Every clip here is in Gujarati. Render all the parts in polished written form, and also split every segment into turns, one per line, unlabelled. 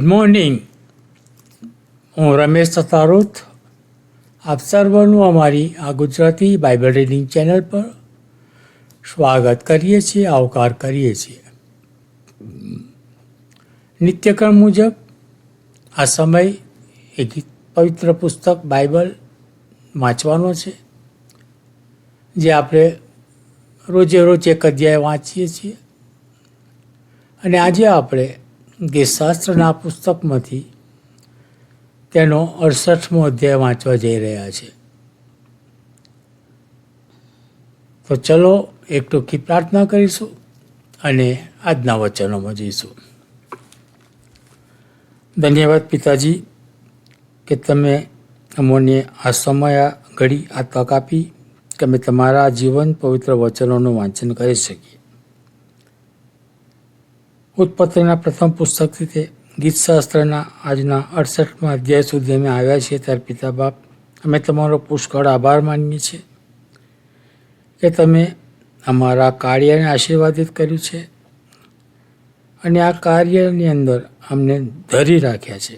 Good morning. હું રમેશ સતારોત આપ સર્વનું અમારી આ ગુજરાતી બાઇબલ રીડિંગ ચેનલ પર સ્વાગત કરીએ છીએ, આવકાર કરીએ છીએ. નિત્યક્રમ મુજબ આ સમય એક પવિત્ર પુસ્તક બાઇબલ વાંચવાનો છે, જે આપણે રોજે રોજ એક અધ્યાય વાંચીએ છીએ. અને આજે આપણે ગીતશાસ્ત્રના પુસ્તકમાંથી તેનો 68મો અધ્યાય વાંચવા જઈ રહ્યા છે. તો ચલો એક ટૂંકી પ્રાર્થના કરીશું અને આજના વચનોમાં જઈશું. ધન્યવાદ પિતાજી કે તમે અમોને આ સમય ઘડી આ તક આપી કે અમે તમારા જીવન પવિત્ર વચનોનું વાંચન કરી શકીએ. ઉત્પત્તિના પ્રથમ પુસ્તકથી તે ગીતશાસ્ત્રના આજના 68મા અધ્યાય સુધી અમે આવ્યા છીએ. ત્યારે પિતા બાપ, અમે તમારો પુષ્કળ આભાર માનીએ છીએ કે તમે અમારા કાર્યને આશીર્વાદિત કર્યું છે અને આ કાર્યની અંદર અમને ધરી રાખ્યા છે.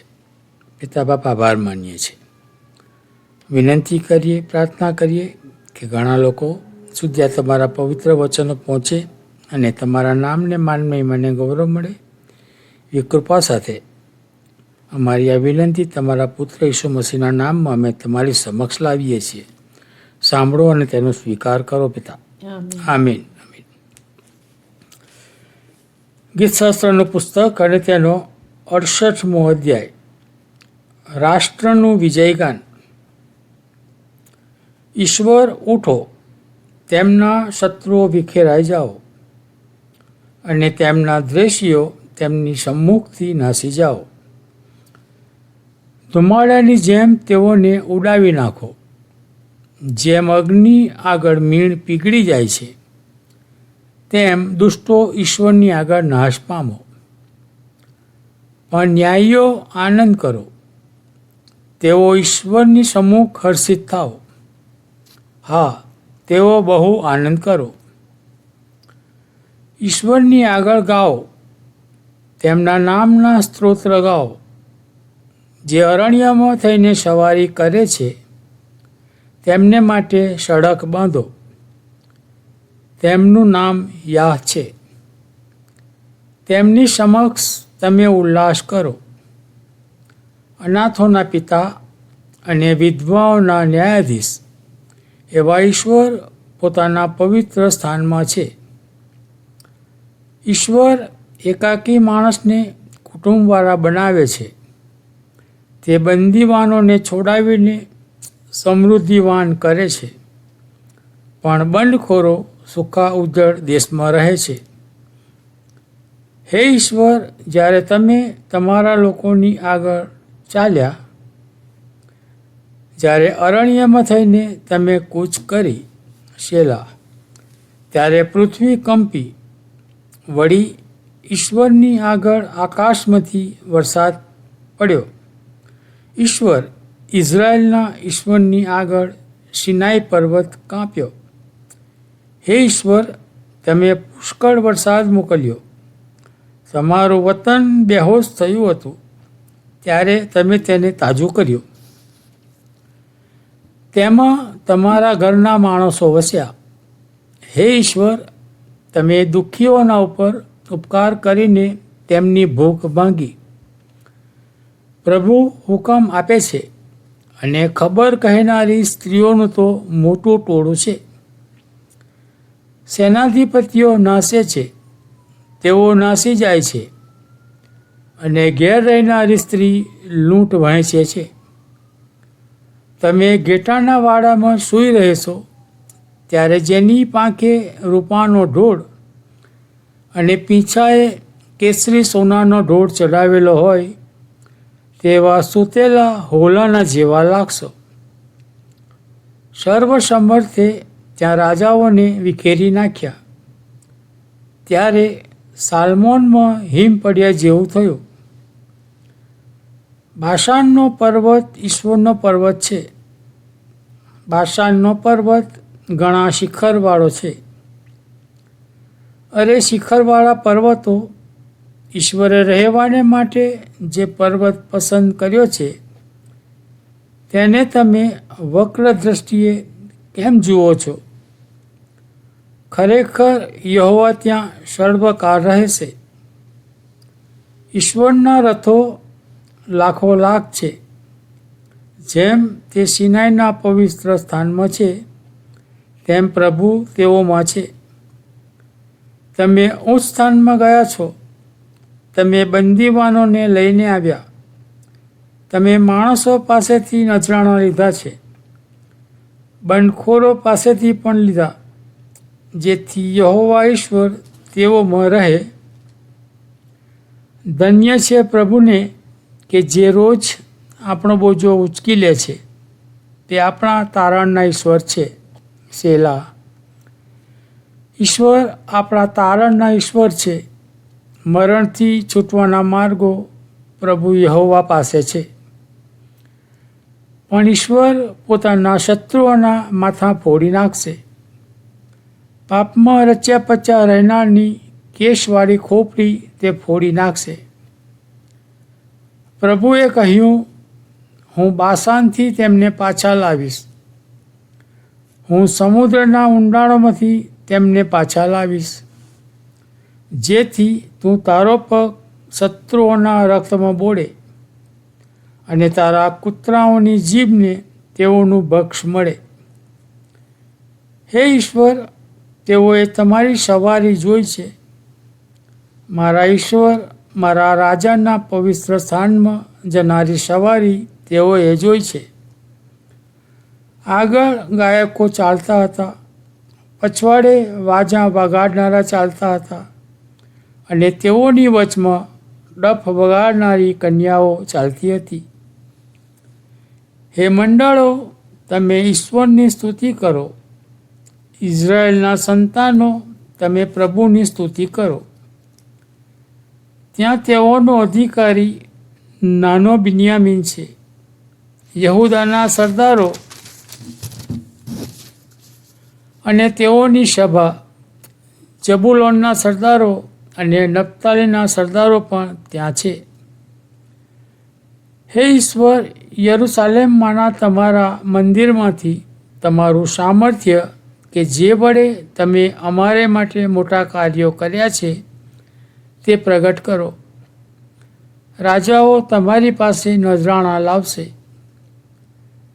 પિતા બાપ, આભાર માનીએ છીએ. વિનંતી કરીએ, પ્રાર્થના કરીએ કે ઘણા લોકો સુધી આ તમારા પવિત્ર વચનો પહોંચે અને તમારા નામને માનમય મને ગૌરવ મળે. એ કૃપા સાથે અમારી આ વિનંતી તમારા પુત્ર ઈસુ મસીહના નામમાં અમે તમારી સમક્ષ લાવીએ છીએ. સાંભળો અને તેનો સ્વીકાર કરો પિતા. આમીન. આમીન. ગીતશાસ્ત્રનું પુસ્તક અને તેનો 68મો અધ્યાય, રાષ્ટ્રનું વિજયગાન. ઈશ્વર ઉઠો, તેમના શત્રુઓ વિખેરાઈ જાઓ અને તેમના દ્વેષીઓ તેમની સમ્મુખથી નાસી જાઓ. ધુમાડાની જેમ તેઓને ઉડાવી નાખો. જેમ અગ્નિ આગળ મીણ પીગળી જાય છે, તેમ દુષ્ટો ઈશ્વરની આગળ નાશ પામો. પણ ન્યાયીઓ આનંદ કરો, તેઓ ઈશ્વરની સમ્મુખ હર્ષિત થાઓ. હા, તેઓ બહુ આનંદ કરો. ઈશ્વરની આગળ ગાઓ, તેમના નામના સ્તોત્ર ગાઓ. જે અરણ્યમાં થઈને સવારી કરે છે, તેમને માટે સડક બાંધો. તેમનું નામ યાહ છે. તેમની સમક્ષ તમે ઉલ્લાસ કરો. અનાથોના પિતા અને વિધવાઓના ન્યાયાધીશ એવા ઈશ્વર પોતાના પવિત્ર સ્થાનમાં છે. ઈશ્વર એકાકી માણસને કુટુંબવાળા બનાવે છે. તે બંદીવાનોને છોડાવીને સમૃદ્ધિવાન કરે છે, પણ બંડખોરો સૂકા ઉજ્જડ દેશમાં રહે છે. હે ઈશ્વર, જ્યારે તમે તમારા લોકોની આગળ ચાલ્યા, જ્યારે અરણ્યમાં થઈને તમે કૂચ કરી, શેલા, ત્યારે પૃથ્વી કંપી. વળી ઈશ્વરની આગળ આકાશમાંથી વરસાદ પડ્યો. ઈશ્વર, ઇઝરાયલના ઈશ્વરની આગળ સિનાઈ પર્વત કાપ્યો. હે ઈશ્વર, તમે પુષ્કળ વરસાદ મોકલ્યો. તમારું વતન બેહોશ થયું હતું, ત્યારે તમે તેને તાજું કર્યું. તેમાં તમારા ઘરના માણસો વસ્યા. હે ઈશ્વર, તમે દુઃખીઓના ઉપર ઉપકાર કરીને તેમની ભૂખ ભાંગી. પ્રભુ હુકમ આપે છે અને ખબર કહેનારી સ્ત્રીઓનું તો મોટું ટોળું છે. સેનાધિપતિઓ નાસે છે, તેઓ નાસી જાય છે અને ઘેર રહેનારી સ્ત્રી લૂંટ વહેંચે છે. તમે ઘેટાના વાડામાં સૂઈ રહેશો, ત્યારે જેની પાંખે રૂપાનો ઢોળ અને પીંછાએ કેસરી સોનાનો ઢોળ ચડાવેલો હોય, તેવા સૂતેલા હોલાના જેવા લાગશો. સર્વસમર્થે ત્યાં રાજાઓને વિખેરી નાખ્યા. ત્યારે સાલમોનમાં હિમ પડ્યા જેવું થયું. બાશાનનો પર્વત ઈશ્વરનો પર્વત છે. બાશાનનો પર્વત ઘણા શિખરવાળો છે. અરે શિખરવાળા પર્વતો, ઈશ્વરે રહેવાને માટે જે પર્વત પસંદ કર્યો છે તેને તમે વક્ર દ્રષ્ટિએ કેમ જુઓ છો? ખરેખર યહોવા ત્યાં સર્વકાળ રહેશે. ઈશ્વરના રથો લાખો લાખ છે. જેમ તે સિનાઈના પવિત્ર સ્થાનમાં છે તેમ પ્રભુ તેઓમાં છે. તમે ઉચ્ચ સ્થાનમાં ગયા છો. તમે બંદીવાનોને લઈને આવ્યા. તમે માણસો પાસેથી નજરાણા લીધા છે, બંડખોરો પાસેથી પણ લીધા, જેથી યહોવા ઈશ્વર તેઓમાં રહે. ધન્ય છે પ્રભુને કે જે રોજ આપણો બોજો ઉચકી લે છે. તે આપણા તારણના ઈશ્વર છે. સેલા. ઈશ્વર આપણા તારણના ઈશ્વર છે. મરણથી છૂટવાના માર્ગો પ્રભુ યહોવા પાસે છે. પણ ઈશ્વર પોતાના શત્રુઓના માથા ફોડી નાખશે. પાપમાં રચ્યા પચ્યા રહેનારની કેશવાળી ખોપડી તે ફોડી નાખશે. પ્રભુએ કહ્યું, હું બાશાનથી તેમને પાછા લાવીશ. હું સમુદ્રના ઊંડાણોમાંથી તેમને પાછા લાવીશ, જેથી તું તારો પગ શત્રુઓના રક્તમાં બોળે અને તારા કૂતરાઓની જીભને તેઓનું ભક્ષ મળે. હે ઈશ્વર, તેઓએ તમારી સવારી જોઈ છે. મારા ઈશ્વર, મારા રાજાના પવિત્ર સ્થાનમાં જનારી સવારી તેઓએ જોઈ છે. આગળ ગાયકો ચાલતા હતા, પછવાડે વાજા વગાડનારા ચાલતા હતા, અને તેઓની વચમાં ડફ વગાડનારી કન્યાઓ ચાલતી હતી. હે મંડળો, તમે ઈશ્વરની સ્તુતિ કરો. ઇઝરાયેલના સંતાનો, તમે પ્રભુની સ્તુતિ કરો. ત્યાં તેઓનો અધિકારી નાનો બિન્યામીન છે. યહૂદાના સરદારો અને તેઓની સભા, જબુલોનના સરદારો અને નપ્તાલીના સરદારો પણ ત્યાં છે. હે ઈશ્વર, યરૂશાલેમમાંના તમારા મંદિરમાંથી તમારું સામર્થ્ય કે જે વડે તમે અમારે માટે મોટા કાર્યો કર્યા છે તે પ્રગટ કરો. રાજાઓ તમારી પાસે નજરાણા લાવશે.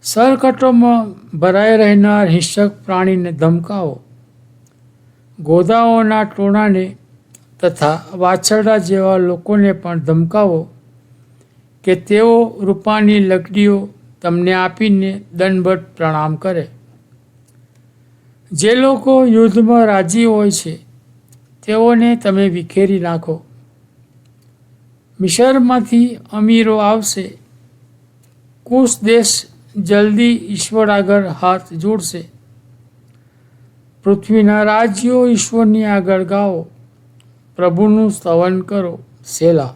સરકટોમાં ભરાઈ રહેનાર હિંસક પ્રાણીને ધમકાવો. ગોધાઓના ટોળાને તથા વાછરડા જેવા લોકોને પણ ધમકાવો કે તેઓ રૂપાની લકડીઓ તમને આપીને દંડવત પ્રણામ કરે. જે લોકો યુદ્ધમાં રાજી હોય છે તેઓને તમે વિખેરી નાખો. મિસરમાંથી અમીરો આવશે. કુશ દેશ જલ્દી ઈશ્વર આગળ હાથ જોડશે. પૃથ્વીના રાજ્યો ઈશ્વરની આગળ ગાઓ. પ્રભુનું સ્તવન કરો. સેલા.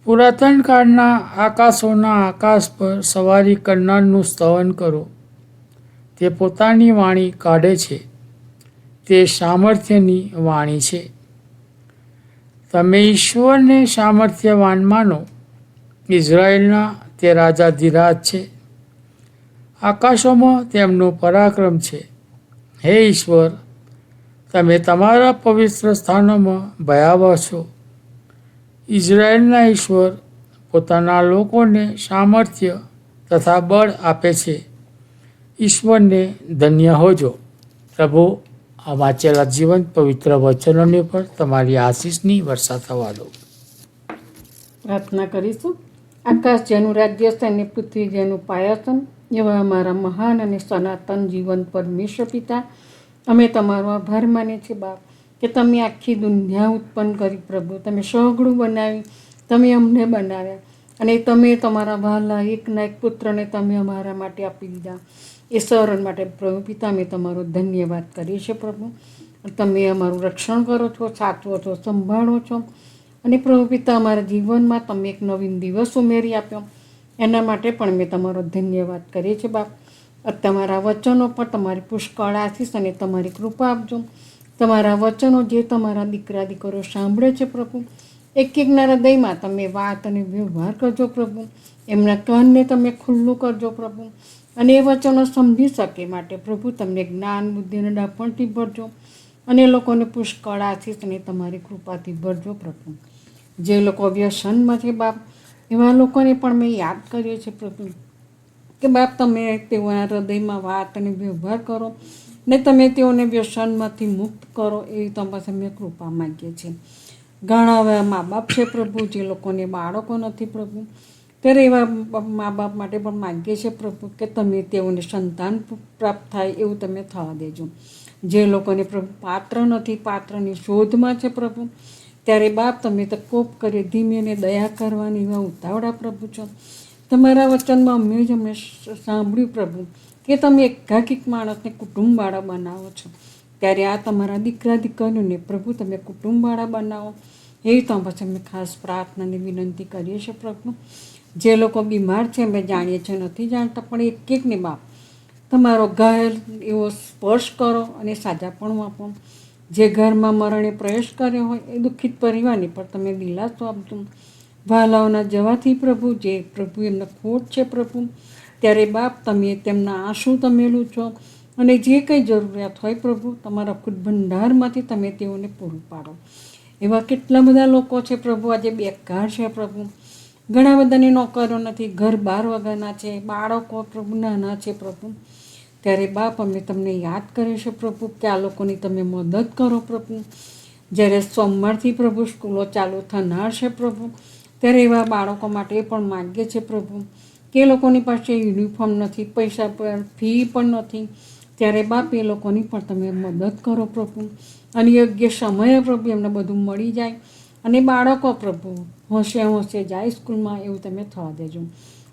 પુરાતન કાળના આકાશોના આકાશ પર સવારી કરનારનું સ્તવન કરો. તે પોતાની વાણી કાઢે છે. તે સામર્થ્યની વાણી છે. તમે ઈશ્વરને સામર્થ્યવાન માનો. ઇઝરાયેલના તે રાજાધિરાજ છે. આકાશોમાં તેમનું પરાક્રમ છે. હે ઈશ્વર, તમે તમારા પવિત્ર સ્થાનોમાં ભયાવહ છો. ઇઝરાયેલના ઈશ્વર પોતાના લોકોને સામર્થ્ય તથા બળ આપે છે. ઈશ્વરને ધન્ય હોજો. પ્રભુ, આ વાંચેલા જીવંત પવિત્ર વચનોની પર તમારી આશીષની વર્ષા થવા દો.
પ્રાર્થના કરીશું. આકાશ જેનું રાજ્ય છે અને પૃથ્વી જેનું પાયાસન, એવા અમારા મહાન અને સનાતન જીવન પરમેશ્વર પિતા, અમે તમારો આભાર માનીએ છીએ બાપ, કે તમે આખી દુનિયા ઉત્પન્ન કરી પ્રભુ. તમે સઘળું બનાવી, તમે અમને બનાવ્યા, અને તમે તમારા વહાલા એકના એક પુત્રને તમે અમારા માટે આપી દીધા. એ સરણ માટે પ્રભુ પિતા અમે તમારો ધન્યવાદ કરીએ છીએ પ્રભુ. તમે અમારું રક્ષણ કરો છો, સાચવો છો, સંભાળો છો, અને પ્રભુ પિતા અમારા જીવનમાં તમે એક નવીન દિવસ ઉમેરી આપ્યો, એના માટે પણ મેં તમારો ધન્યવાદ કરીએ છીએ બાપ. તમારા વચનો પર તમારી પુષ્કળ આશીષ અને તમારી કૃપા આપજો. તમારા વચનો જે તમારા દીકરા દીકરીઓ સાંભળે છે પ્રભુ, એક એકના હૃદયમાં તમે વાત અને વ્યવહાર કરજો પ્રભુ. એમના કાનને તમે ખુલ્લું કરજો પ્રભુ, અને એ વચનો સમજી શકે માટે પ્રભુ તમને જ્ઞાન બુદ્ધિ અને ડાપણથી ભરજો, અને એ લોકોને પુષ્કળ આશીષ અને તમારી કૃપાથી ભરજો પ્રભુ. જે લોકો વ્યસનમાં છે બાપ, એવા લોકોને પણ મેં યાદ કર્યો છે પ્રભુ કે બાપ તમે તેઓના હૃદયમાં વાત અને વ્યવહાર કરો ને તમે તેઓને વ્યસનમાંથી મુક્ત કરો, એવી તમારી અમે કૃપા માગીએ છીએ. ઘણા એવા મા બાપ છે પ્રભુ જે લોકોને બાળકો નથી પ્રભુ, ત્યારે એવા મા બાપ માટે પણ માગીએ છીએ પ્રભુ કે તમે તેઓને સંતાન પ્રાપ્ત થાય એવું તમે થવા દેજો. જે લોકોને પ્રભુ પાત્ર નથી, પાત્રની શોધમાં છે પ્રભુ, ત્યારે બાપ તમે તો કોપ કરી ધીમે અને દયા કરવાની એવા ઉતાવળા પ્રભુ છો. તમારા વચનમાં અમે સાંભળ્યું પ્રભુ કે તમે એકાંકિક માણસને કુટુંબવાળા બનાવો છો, ત્યારે આ તમારા દીકરા દીકરીઓને પ્રભુ તમે કુટુંબવાળા બનાવો, એવી તો પછી અમે ખાસ પ્રાર્થનાની વિનંતી કરીએ છીએ પ્રભુ. જે લોકો બીમાર છે અમે જાણીએ છીએ નથી જાણતા, પણ એક એકને બાપ તમારો ઘાયલ એવો સ્પર્શ કરો અને સાજાપણું આપો. જે ઘરમાં મરણે પ્રવેશ કર્યો હોય એ દુઃખિત પરિવારને પણ તમે દિલાસો આપજો. વાલાઓના જવાથી પ્રભુ જે પ્રભુ એમને ખોટ છે પ્રભુ, ત્યારે બાપ તમે તેમના આંસુ તમે લો છો, અને જે કંઈ જરૂરિયાત હોય પ્રભુ તમારા ખુદ ભંડારમાંથી તમે તેઓને પૂરું પાડો. એવા કેટલા બધા લોકો છે પ્રભુ આજે બેકાર છે પ્રભુ, ઘણા બધાની નોકરીઓ નથી, ઘર બાર વગરના છે, બાળકો પ્રભુ નાના છે પ્રભુ, ત્યારે બાપ અમે તમને યાદ કરીએ છીએ પ્રભુ કે આ લોકોની તમે મદદ કરો પ્રભુ. જ્યારે સોમવારથી પ્રભુ સ્કૂલો ચાલુ થનાર છે પ્રભુ, ત્યારે એવા બાળકો માટે પણ માગીએ છીએ પ્રભુ કે એ લોકોની પાસે યુનિફોર્મ નથી, પૈસા પર ફી પણ નથી, ત્યારે બાપ એ લોકોની પણ તમે મદદ કરો પ્રભુ, અને યોગ્ય સમયે પ્રભુ એમને બધું મળી જાય, અને બાળકો પ્રભુ હોંશે હોંશે જાય સ્કૂલમાં એવું તમે થવા દેજો.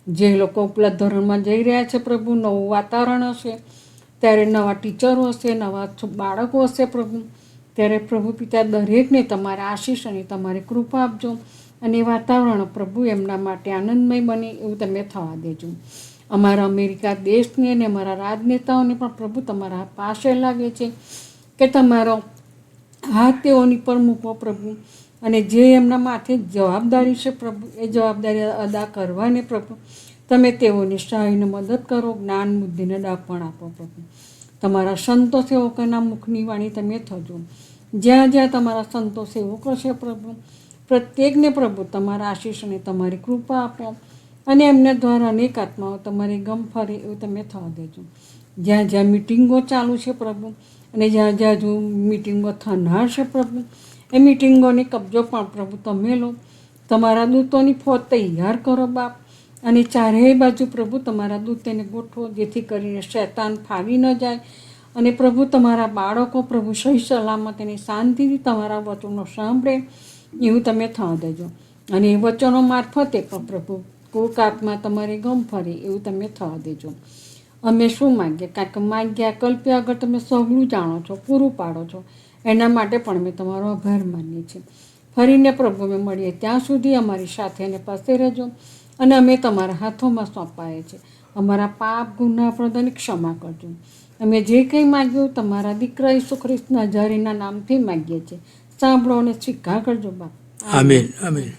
જે લોકો ઉપલા ધોરણમાં જઈ રહ્યા છે પ્રભુ, નવું વાતાવરણ હશે, ત્યારે નવા ટીચરો હશે, નવા બાળકો હશે પ્રભુ, ત્યારે પ્રભુ પિતા દરેકને તમારા આશીષ અને તમારી કૃપા આપજો, અને વાતાવરણ પ્રભુ એમના માટે આનંદમય બને એવું તમે થવા દેજો. અમારા અમેરિકા દેશને અને અમારા રાજનેતાઓને પણ પ્રભુ તમારા પાસે લાગે છે કે તમારો હાથ તેઓની પર મૂકો પ્રભુ, અને જે એમના માથે જવાબદારી છે પ્રભુ એ જવાબદારી અદા કરવાને પ્રભુ તમે તેઓની સહાયને મદદ કરો, જ્ઞાન બુદ્ધિને ડાપણ આપો પ્રભુ. તમારા સંતો સેવકોના મુખની વાણી તમે થજો. જ્યાં જ્યાં તમારા સંતો સેવકો છે પ્રભુ, પ્રત્યેકને પ્રભુ તમારા આશીષ અને તમારી કૃપા આપો, અને એમને દ્વારા અનેક આત્માઓ તમારી ગમ ફરે એવું તમે થવા દેજો. જ્યાં જ્યાં મિટિંગો ચાલુ છે પ્રભુ, અને જ્યાં જ્યાં જો મિટિંગો થનાર છે પ્રભુ, એ મિટિંગોની કબજો પણ પ્રભુ તમે લો. તમારા દૂતોની ફોજ તૈયાર કરો બાપ, અને ચારેય બાજુ પ્રભુ તમારા દૂત તેને ગોઠવો, જેથી કરીને શૈતાન ફાવી ન જાય, અને પ્રભુ તમારા બાળકો પ્રભુ સહી સલામત અને શાંતિથી તમારા વચનો સાંભળે એવું તમે થવા દેજો. અને એ વચનો મારફતે પણ પ્રભુ કોઈક આત્મા તમારી ગમ ફરે એવું તમે થવા દેજો. અમે શું માગીએ, કારણ કે માગ્યા કલ્પ્યા આગળ તમે સઘળું જાણો છો, પૂરું પાડો છો, એના માટે પણ અમે તમારો આભાર માનીએ છીએ. ફરીને પ્રભુ અમે મળીએ ત્યાં સુધી અમારી સાથે અને પાસે રહેજો, અને અમે તમારા હાથોમાં સોંપાઈએ છીએ. અમારા પાપ ગુના બધાની ક્ષમા કરજો. અમે જે કંઈ માગ્યું તમારા દીકરા ઈસુ ખ્રિસ્ત નાઝારીના નામથી માગીએ છીએ. સાંભળો અને સ્વીકાર કરજો બાપ.
આમીન આમીન.